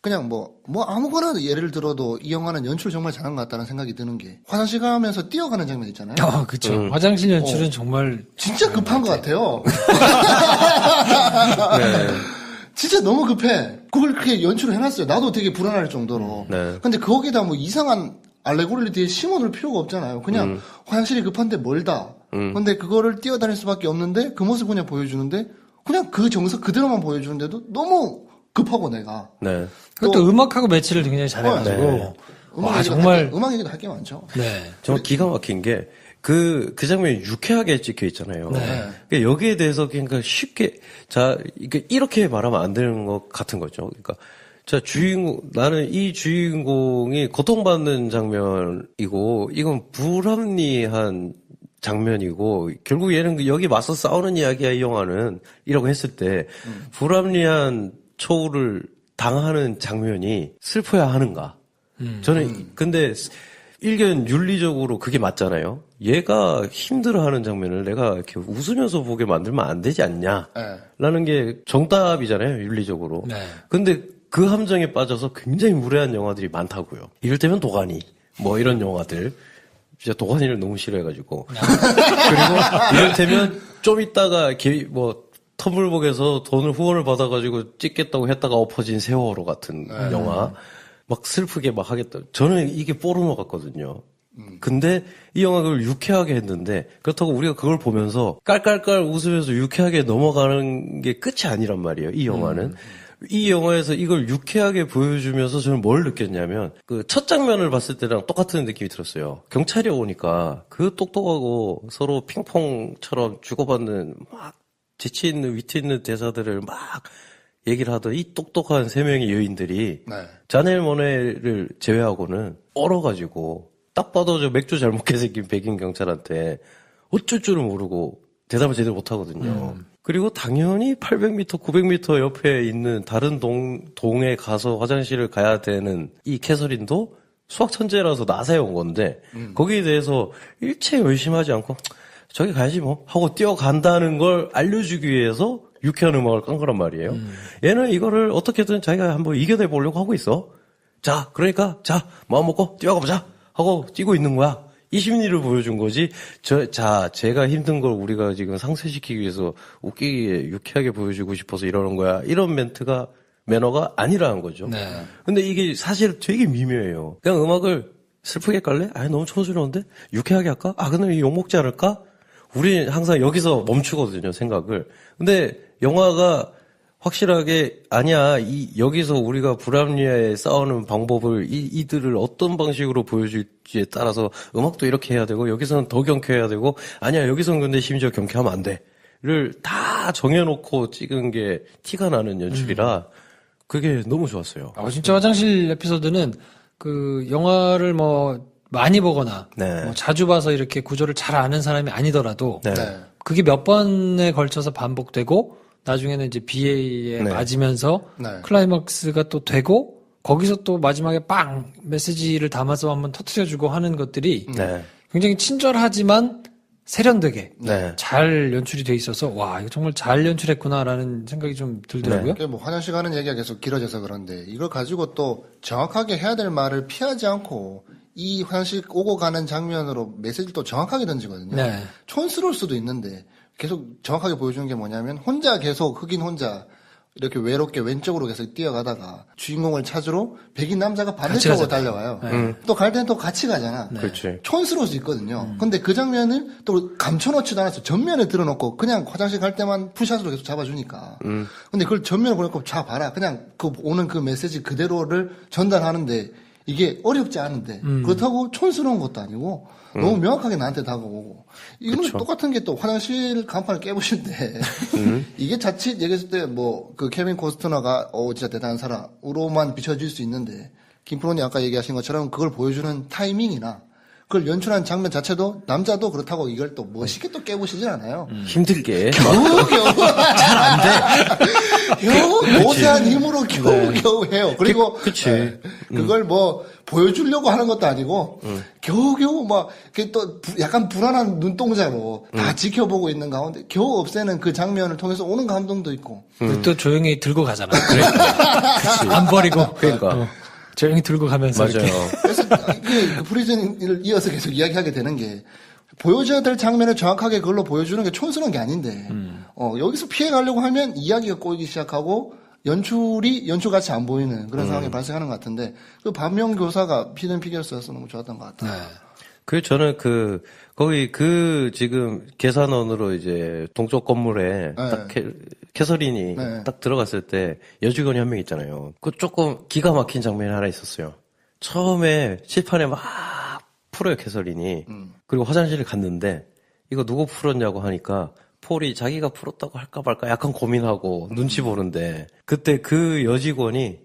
그냥 뭐 아무거나 예를 들어도 이 영화는 연출 정말 잘한 것 같다는 생각이 드는 게 화장실 가면서 뛰어가는 장면 있잖아요. 그쵸. 화장실 연출은 정말. 진짜 급한 것 같아요. 진짜 너무 급해. 그걸 그렇게 연출을 해놨어요. 나도 되게 불안할 정도로. 네. 근데 거기다 뭐 이상한 알레고리를 뒤에 심어둘 필요가 없잖아요. 그냥 화장실이 급한데 멀다. 근데 그거를 뛰어다닐 수밖에 없는데 그 모습 그냥 보여주는데 그냥 그 정석 그대로만 보여주는데도 너무 급하고 내가. 네. 그것도 음악하고 매치를 굉장히 잘해가지고. 네. 와, 정말. 음악 얘기도 할 게 많죠. 네. 정말 기가 막힌 게 그 장면이 유쾌하게 찍혀 있잖아요. 네. 그러니까 여기에 대해서 그러니까 쉽게 이렇게 말하면 안 되는 것 같은 거죠. 그러니까 나는 이 주인공이 고통받는 장면이고 이건 불합리한 장면이고 결국 얘는 여기 맞서 싸우는 이야기야 이 영화는 이라고 했을 때 불합리한 처우를 당하는 장면이 슬퍼야 하는가? 저는 근데 일견 윤리적으로 그게 맞잖아요. 얘가 힘들어하는 장면을 내가 이렇게 웃으면서 보게 만들면 안 되지 않냐라는 게 정답이잖아요, 윤리적으로. 네. 근데 그 함정에 빠져서 굉장히 무례한 영화들이 많다고요. 이를테면 도가니, 뭐 이런 영화들. 진짜 도가니를 너무 싫어해가지고. 그리고 이를테면 좀 있다가 터블복에서 돈을 후원을 받아가지고 찍겠다고 했다가 엎어진 세월호 같은 영화. 막 슬프게 막 하겠다. 저는 이게 포르노 같거든요. 근데 이 영화가 그걸 유쾌하게 했는데 그렇다고 우리가 그걸 보면서 깔깔깔 웃으면서 유쾌하게 넘어가는 게 끝이 아니란 말이에요. 이 영화는. 이 영화에서 이걸 유쾌하게 보여주면서 저는 뭘 느꼈냐면 그 첫 장면을 봤을 때랑 똑같은 느낌이 들었어요. 경찰이 오니까 그 똑똑하고 서로 핑퐁처럼 주고받는 막 재치 있는 위트 있는 대사들을 막 얘기를 하던 이 똑똑한 세 명의 여인들이 자넬 모네를 제외하고는 얼어가지고 딱 봐도 저 맥주 잘 먹게 생긴 백인 경찰한테 어쩔 줄을 모르고 대답을 제대로 못하거든요. 그리고 당연히 800m, 900m 옆에 있는 다른 동에 가서 화장실을 가야 되는 이 캐서린도 수학 천재라서 나사에 온 건데 거기에 대해서 일체 열심하지 않고 저기 가야지 뭐 하고 뛰어간다는 걸 알려주기 위해서 유쾌한 음악을 깐 거란 말이에요. 얘는 이거를 어떻게든 자기가 한번 이겨내 보려고 하고 있어. 자, 그러니까 자 마음 먹고 뛰어가보자 하고 뛰고 있는 거야. 이 심리를 보여준 거지. 제가 힘든 걸 우리가 지금 상쇄시키기 위해서 웃기게 유쾌하게 보여주고 싶어서 이러는 거야. 이런 매너가 아니라는 거죠. 네. 근데 이게 사실 되게 미묘해요. 그냥 음악을 슬프게 깔래? 너무 촌스러운데? 유쾌하게 할까? 근데 욕 먹지 않을까? 우리 항상 여기서 멈추거든요, 생각을. 근데 영화가 확실하게 아니야. 여기서 우리가 불합리에 싸우는 방법을 이들을 어떤 방식으로 보여줄지에 따라서 음악도 이렇게 해야 되고 여기서는 더 경쾌해야 되고 아니야 여기서는 근데 심지어 경쾌하면 안 돼를 다 정해놓고 찍은 게 티가 나는 연출이라 그게 너무 좋았어요. 진짜 화장실 에피소드는 그 영화를 많이 보거나 네. 자주 봐서 이렇게 구조를 잘 아는 사람이 아니더라도 네. 그게 몇 번에 걸쳐서 반복되고 나중에는 이제 BA에 네. 맞으면서 클라이막스가 또 되고 거기서 또 마지막에 빵 메시지를 담아서 한번 터트려주고 하는 것들이 네. 굉장히 친절하지만 세련되게 네. 잘 연출이 돼 있어서 와 이거 정말 잘 연출했구나라는 생각이 좀 들더라고요. 그게 뭐 화장실 가는 얘기가 계속 길어져서 그런데 이걸 가지고 또 정확하게 해야 될 말을 피하지 않고 이 화장실 오고 가는 장면으로 메시지를 또 정확하게 던지거든요. 네. 촌스러울 수도 있는데 계속 정확하게 보여주는 게 뭐냐면 혼자 계속 흑인 혼자 이렇게 외롭게 왼쪽으로 계속 뛰어가다가 주인공을 찾으러 백인 남자가 반대쪽으로 달려와요. 또 갈 때는 또 같이 가잖아. 그렇지. 촌스러울 수 있거든요. 근데 그 장면을 또 감춰놓지도 않았어. 전면에 들어놓고 그냥 화장실 갈 때만 풀샷으로 계속 잡아주니까. 근데 그걸 전면에 보내고 잡아라. 그냥 그 오는 그 메시지 그대로를 전달하는데 이게 어렵지 않은데 그렇다고 촌스러운 것도 아니고 너무 명확하게 나한테 다가오고 이거는 그쵸. 똑같은 게 또 화장실 간판을 깨부실 때 이게 자칫 얘기했을 때 뭐 그 케빈 코스트너가 진짜 대단한 사람으로만 비춰질 수 있는데 김프로님 아까 얘기하신 것처럼 그걸 보여주는 타이밍이나 그걸 연출한 장면 자체도 남자도 그렇다고 이걸 또 멋있게 또 깨부시진 않아요. 힘들게. 겨우 잘 안 돼. 겨우 모세한 힘으로 겨우 해요. 그리고 그치. 네, 그걸 뭐 보여주려고 하는 것도 아니고 겨우 막 이렇게 또 약간 불안한 눈동자로 다 지켜보고 있는 가운데 겨우 없애는 그 장면을 통해서 오는 감동도 있고. 또 조용히 들고 가잖아. 안 버리고. 그러니까. 조용히 들고 가면서 맞아요. 이렇게. 그래서 이게 그 프리즌을 이어서 계속 이야기하게 되는 게 보여줘야 될 장면을 정확하게 그걸로 보여주는 게 촌스러운 게 아닌데 여기서 피해가려고 하면 이야기가 꼬이기 시작하고 연출같이 안 보이는 그런 상황이 발생하는 것 같은데 그 반면 교사가 피든 피겨스여서 너무 좋았던 것 같아요. 그 저는 거기 지금 계산원으로 이제 동쪽 건물에 딱 캐서린이 네. 딱 들어갔을 때 여직원이 한 명 있잖아요. 그 조금 기가 막힌 장면이 하나 있었어요. 처음에 칠판에 막 풀어요, 캐서린이. 그리고 화장실을 갔는데 이거 누구 풀었냐고 하니까 폴이 자기가 풀었다고 할까 말까 약간 고민하고 눈치 보는데 그때 그 여직원이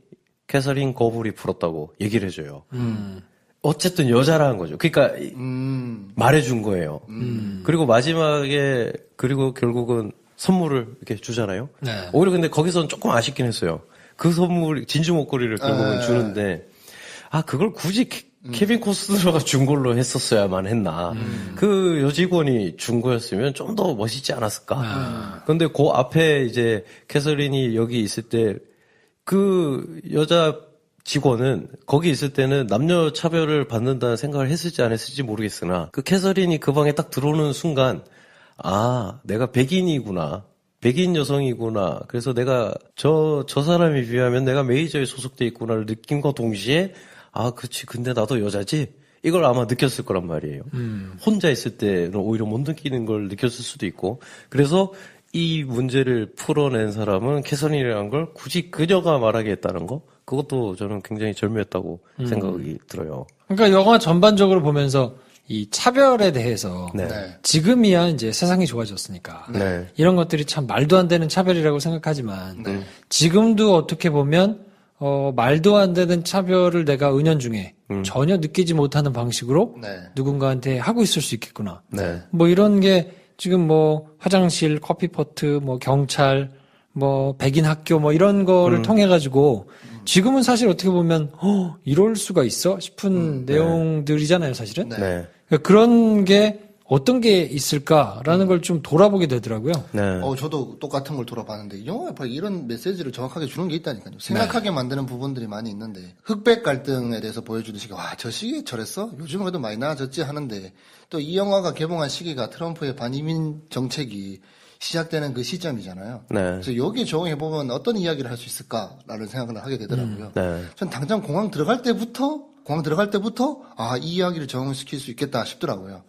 캐서린 거불이 풀었다고 얘기를 해줘요. 어쨌든 여자라는 거죠. 그러니까 말해준 거예요. 그리고 마지막에 그리고 결국은 선물을 이렇게 주잖아요. 네. 오히려 근데 거기서는 조금 아쉽긴 했어요. 그 선물 진주 목걸이를 결국은 주는데 그걸 굳이 케빈 코스트너가 준 걸로 했었어야만 했나. 그 여직원이 준 거였으면 좀 더 멋있지 않았을까. 근데 그 앞에 이제 캐서린이 여기 있을 때 그 여자 직원은 거기 있을 때는 남녀 차별을 받는다는 생각을 했을지 안 했을지 모르겠으나 그 캐서린이 그 방에 딱 들어오는 순간 내가 백인이구나. 백인 여성이구나. 그래서 내가 저 사람에 비하면 내가 메이저에 소속돼 있구나를 느낀과 동시에 그렇지. 근데 나도 여자지? 이걸 아마 느꼈을 거란 말이에요. 혼자 있을 때는 오히려 못 느끼는 걸 느꼈을 수도 있고. 그래서 이 문제를 풀어낸 사람은 캐서린이라는 걸 굳이 그녀가 말하게 했다는 거? 그것도 저는 굉장히 절묘했다고 생각이 들어요. 그러니까 영화 전반적으로 보면서 이 차별에 대해서 네. 지금이야 이제 세상이 좋아졌으니까 네. 이런 것들이 참 말도 안 되는 차별이라고 생각하지만 지금도 어떻게 보면 말도 안 되는 차별을 내가 은연중에 전혀 느끼지 못하는 방식으로 누군가한테 하고 있을 수 있겠구나. 네. 뭐 이런 게 지금 뭐 화장실, 커피포트, 뭐 경찰, 뭐 백인 학교 뭐 이런 거를 통해 가지고 지금은 사실 어떻게 보면 이럴 수가 있어 싶은 내용들이잖아요, 사실은. 네. 그러니까 그런 게 어떤 게 있을까라는 걸 좀 돌아보게 되더라고요. 네. 저도 똑같은 걸 돌아봤는데 이 영화에 바로 이런 메시지를 정확하게 주는 게 있다니까요. 생각하게 만드는 부분들이 많이 있는데 흑백 갈등에 대해서 보여주듯이 저 시기에 저랬어? 요즘은 그래도 많이 나아졌지 하는데 또 이 영화가 개봉한 시기가 트럼프의 반이민 정책이 시작되는 그 시점이잖아요. 네. 그래서 여기에 적용해보면 어떤 이야기를 할 수 있을까라는 생각을 하게 되더라고요. 네. 전 당장 공항 들어갈 때부터 이 이야기를 적용시킬 수 있겠다 싶더라고요.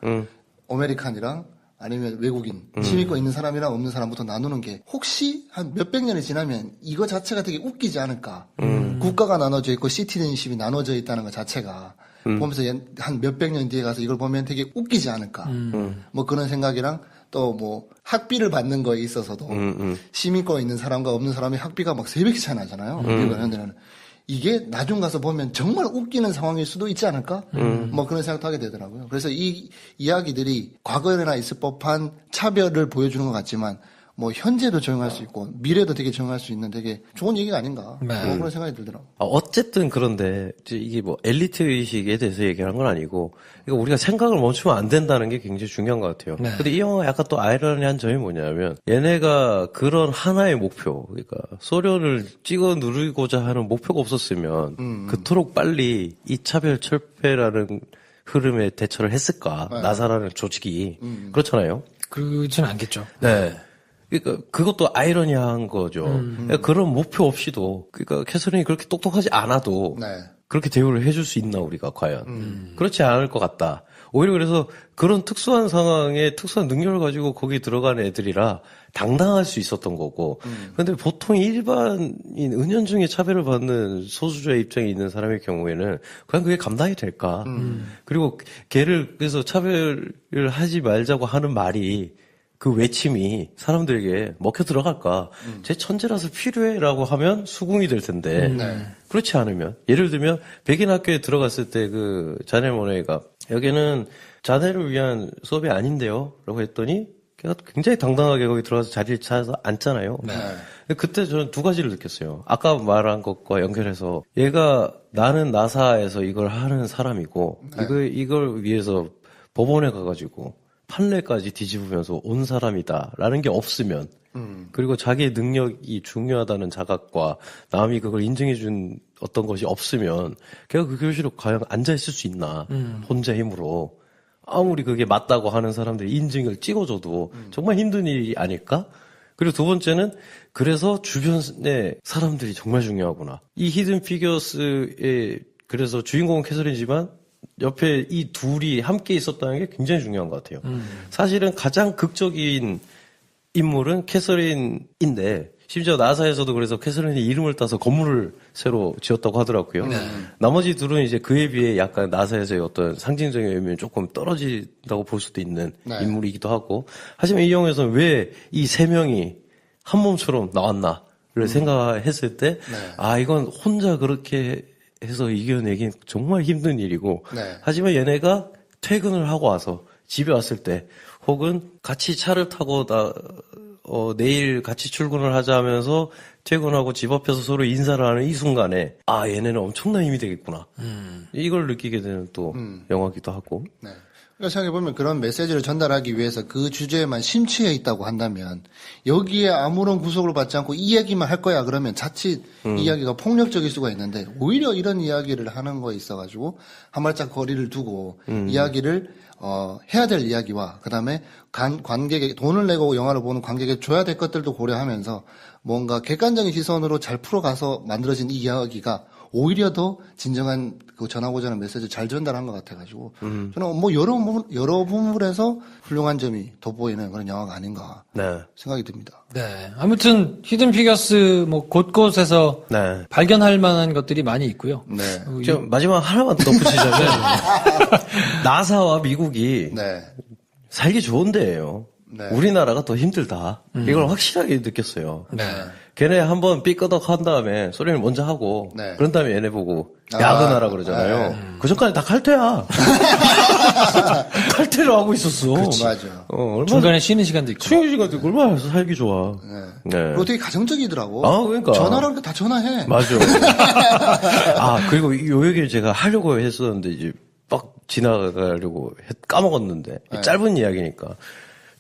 아메리칸이랑 아니면 외국인, 시민권 있는 사람이랑 없는 사람부터 나누는 게 혹시 한 몇백 년이 지나면 이거 자체가 되게 웃기지 않을까. 국가가 나눠져 있고 시티즌십이 나눠져 있다는 것 자체가 보면서 한 몇백 년 뒤에 가서 이걸 보면 되게 웃기지 않을까. 뭐 그런 생각이랑 또 뭐 학비를 받는 거에 있어서도 시민권 있는 사람과 없는 사람이 학비가 막 3배씩 차이 나잖아요. 미국에는. 이게 나중 가서 보면 정말 웃기는 상황일 수도 있지 않을까? 뭐 그런 생각도 하게 되더라고요. 그래서 이 이야기들이 과거에나 있을 법한 차별을 보여주는 것 같지만 뭐 현재도 적용할 수 있고 미래도 되게 적용할 수 있는 되게 좋은 얘기가 아닌가 뭐 그런 생각이 들더라고. 어쨌든 그런데 이게 뭐 엘리트 의식에 대해서 얘기하는 건 아니고 이거 우리가 생각을 멈추면 안 된다는 게 굉장히 중요한 것 같아요. 네. 근데 이 영화가 약간 또 아이러니한 점이 뭐냐면 얘네가 그런 하나의 목표, 그러니까 소련을 찍어 누르고자 하는 목표가 없었으면 그토록 빨리 이 차별 철폐라는 흐름에 대처를 했을까? 나사라는 조직이 그렇잖아요. 그렇진 않겠죠. 네. 그러니까 그것도 아이러니한 거죠. 그러니까 그런 목표 없이도 그러니까 캐서린이 그렇게 똑똑하지 않아도 네. 그렇게 대우를 해줄 수 있나 우리가 과연 그렇지 않을 것 같다. 오히려 그래서 그런 특수한 상황에 특수한 능력을 가지고 거기 들어간 애들이라 당당할 수 있었던 거고. 근데 보통 일반인 은연중에 차별을 받는 소수자의 입장에 있는 사람의 경우에는 과연 그게 감당이 될까? 그리고 걔를 그래서 차별을 하지 말자고 하는 말이 그 외침이 사람들에게 먹혀 들어갈까? 제 천재라서 필요해라고 하면 수긍이 될 텐데 그렇지 않으면 예를 들면 백인 학교에 들어갔을 때 그 자네 모네가 여기는 자네를 위한 수업이 아닌데요라고 했더니 걔가 굉장히 당당하게 거기 들어가서 자리를 찾아서 앉잖아요. 근데 그때 저는 두 가지를 느꼈어요. 아까 말한 것과 연결해서 얘가 나는 나사에서 이걸 하는 사람이고 이걸 위해서 법원에 가가지고 판례까지 뒤집으면서 온 사람이다라는 게 없으면 그리고 자기의 능력이 중요하다는 자각과 남이 그걸 인정해준 어떤 것이 없으면 걔가 그 교실에 과연 앉아있을 수 있나 혼자 힘으로 아무리 그게 맞다고 하는 사람들이 인증을 찍어줘도 정말 힘든 일이 아닐까? 그리고 두 번째는 그래서 주변의 사람들이 정말 중요하구나. 이 히든 피겨스의 그래서 주인공은 캐서린이지만 옆에 이 둘이 함께 있었다는 게 굉장히 중요한 것 같아요. 사실은 가장 극적인 인물은 캐서린인데 심지어 나사에서도 그래서 캐서린의 이름을 따서 건물을 새로 지었다고 하더라고요. 나머지 둘은 이제 그에 비해 약간 나사에서의 어떤 상징적인 의미는 조금 떨어진다고 볼 수도 있는 인물이기도 하고. 하지만 이 영화에서는 왜 이 세 명이 한 몸처럼 나왔나를 생각했을 때 아 이건 혼자 그렇게 해서 이겨내긴 정말 힘든 일이고 하지만 얘네가 퇴근을 하고 와서 집에 왔을 때 혹은 같이 차를 타고 내일 같이 출근을 하자 하면서 퇴근하고 집 앞에서 서로 인사를 하는 이 순간에 아 얘네는 엄청난 힘이 되겠구나 이걸 느끼게 되는 또 영화기도 하고 그러니까 생각해보면 그런 메시지를 전달하기 위해서 그 주제에만 심취해 있다고 한다면 여기에 아무런 구속을 받지 않고 이 얘기만 할 거야 그러면 자칫 이야기가 폭력적일 수가 있는데 오히려 이런 이야기를 하는 거에 있어가지고 한 발짝 거리를 두고 이야기를 해야 될 이야기와 그다음에 관객에게 돈을 내고 영화를 보는 관객에게 줘야 될 것들도 고려하면서 뭔가 객관적인 시선으로 잘 풀어가서 만들어진 이 이야기가 오히려 더 진정한 그 전하고자 하는 메시지를 잘 전달한 것 같아가지고 저는 뭐 여러 부분에서 훌륭한 점이 돋보이는 그런 영화가 아닌가 생각이 듭니다. 네. 아무튼 히든 피겨스 뭐 곳곳에서 발견할 만한 것들이 많이 있고요. 저 마지막 하나만 덧붙이자면 나사와 미국이 살기 좋은 데예요. 우리나라가 더 힘들다. 이걸 확실하게 느꼈어요. 걔네 한번 삐끄덕 한 다음에 소리를 먼저 하고 그런 다음에 얘네 보고 야근하라 그러잖아요. 그 전까지 다 칼퇴야. 칼퇴를 하고 있었어. 그치, 맞아. 중간에 쉬는 시간도 있고. 쉬는 시간도 있고 얼마나 살기 좋아. 그리고 되게 가정적이더라고. 아, 그러니까. 전화를 하니까 다 전화해. 맞아. 아, 그리고 요 얘기를 제가 하려고 했었는데 이제 막 지나가려고 까먹었는데 짧은 이야기니까.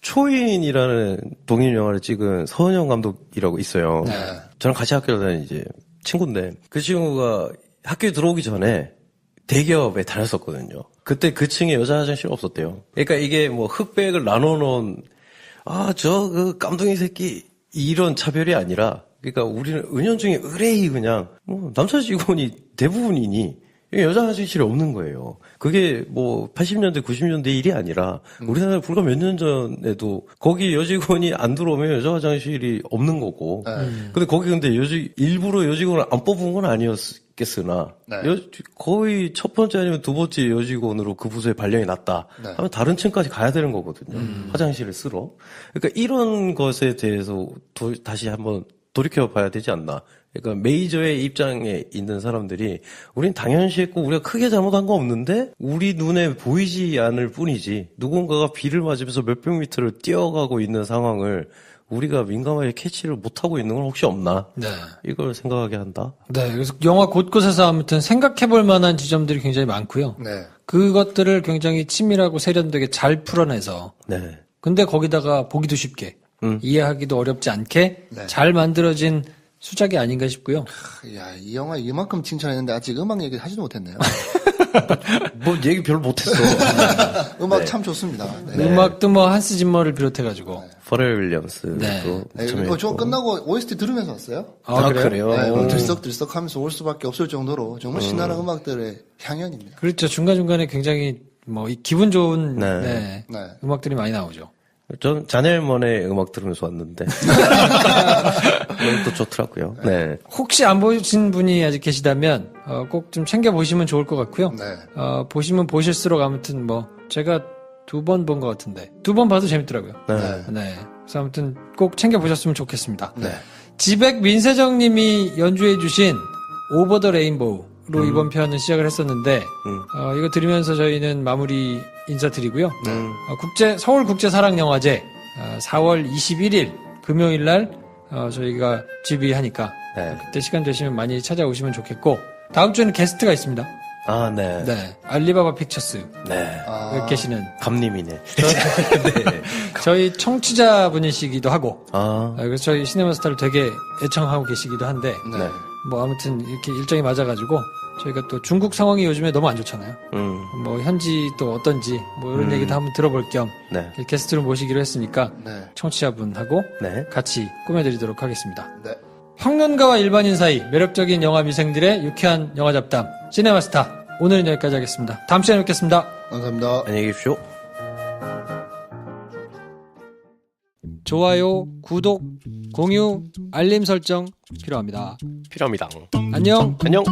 초인이라는 독일 영화를 찍은 서은영 감독이라고 있어요. 저랑 같이 학교를 다니는 이제 친구인데 그 친구가 학교에 들어오기 전에 대기업에 다녔었거든요. 그때 그 층에 여자 화장실 없었대요. 그러니까 이게 뭐 흑백을 나눠놓은 그 깜둥이 새끼 이런 차별이 아니라 그러니까 우리는 은연중에 의뢰이 그냥 뭐 남자 직원이 대부분이니 여자 화장실이 없는 거예요. 그게 뭐 80년대, 90년대 일이 아니라 우리나라 불과 몇 년 전에도 거기 여직원이 안 들어오면 여자 화장실이 없는 거고. 근데 거기 근데 일부러 여직원을 안 뽑은 건 아니었겠으나 거의 첫 번째 아니면 두 번째 여직원으로 그 부서에 발령이 났다 하면 다른 층까지 가야 되는 거거든요. 화장실을 쓰러. 그러니까 이런 것에 대해서 다시 한번 돌이켜봐야 되지 않나. 그러니까 메이저의 입장에 있는 사람들이 우린 당연시했고 우리가 크게 잘못한 거 없는데 우리 눈에 보이지 않을 뿐이지 누군가가 비를 맞으면서 몇백 미터를 뛰어가고 있는 상황을 우리가 민감하게 캐치를 못하고 있는 건 혹시 없나? 네. 이걸 생각하게 한다. 네. 그래서 영화 곳곳에서 아무튼 생각해볼 만한 지점들이 굉장히 많고요. 네. 그것들을 굉장히 치밀하고 세련되게 잘 풀어내서 네. 근데 거기다가 보기도 쉽게 이해하기도 어렵지 않게 네. 잘 만들어진 수작이 아닌가 싶고요. 야, 이 영화 이만큼 칭찬했는데 아직 음악 얘기 하지도 못했네요. 뭐 얘기 별로 못했어. 음악 참 좋습니다. 네. 음악도 뭐 한스 짐머를 비롯해가지고. 퍼렐 윌리엄스도 네. 네, 참여했고. 이거 저 끝나고 OST 들으면서 왔어요. 아, 그래요? 네, 뭐 들썩들썩 하면서 올 수밖에 없을 정도로 정말 신나는 음악들의 향연입니다. 그렇죠. 중간중간에 굉장히 뭐 이 기분 좋은 네. 네, 네. 음악들이 많이 나오죠. 전 자넬먼의 음악 들으면서 왔는데 또 좋더라고요. 네. 혹시 안 보신 분이 아직 계시다면 꼭 좀 챙겨보시면 좋을 것 같고요. 네. 보시면 보실수록 아무튼 뭐 제가 2번 본 것 같은데 2번 봐도 재밌더라고요. 네. 네. 그래서 아무튼 꼭 챙겨보셨으면 좋겠습니다. 네. 지백 민세정 님이 연주해주신 오버 더 레인보우로 이번 편은 시작을 했었는데, 이거 들으면서 저희는 마무리 인사드리고요. 서울국제사랑영화제, 4월 21일 금요일 날, 저희가 GB하니까, 네. 그때 시간 되시면 많이 찾아오시면 좋겠고, 다음 주에는 게스트가 있습니다. 아, 네. 네. 알리바바 픽처스. 네. 계시는 감님이네. 저희 청취자분이시기도 하고, 아, 그래서 저희 시네마스타를 되게 애청하고 계시기도 한데, 네. 뭐 아무튼 이렇게 일정이 맞아가지고 저희가 또 중국 상황이 요즘에 너무 안 좋잖아요. 뭐 현지 또 어떤지 뭐 이런 얘기도 한번 들어볼 겸 네. 게스트를 모시기로 했으니까 네. 청취자분하고 네. 같이 꾸며드리도록 하겠습니다. 네. 평론가와 일반인 사이 매력적인 영화 미생들의 유쾌한 영화 잡담 시네마스타 오늘은 여기까지 하겠습니다. 다음 시간에 뵙겠습니다. 감사합니다. 안녕히 계십시오. 좋아요, 구독, 공유, 알림 설정 필요합니다. 필요합니다. 안녕. 안녕.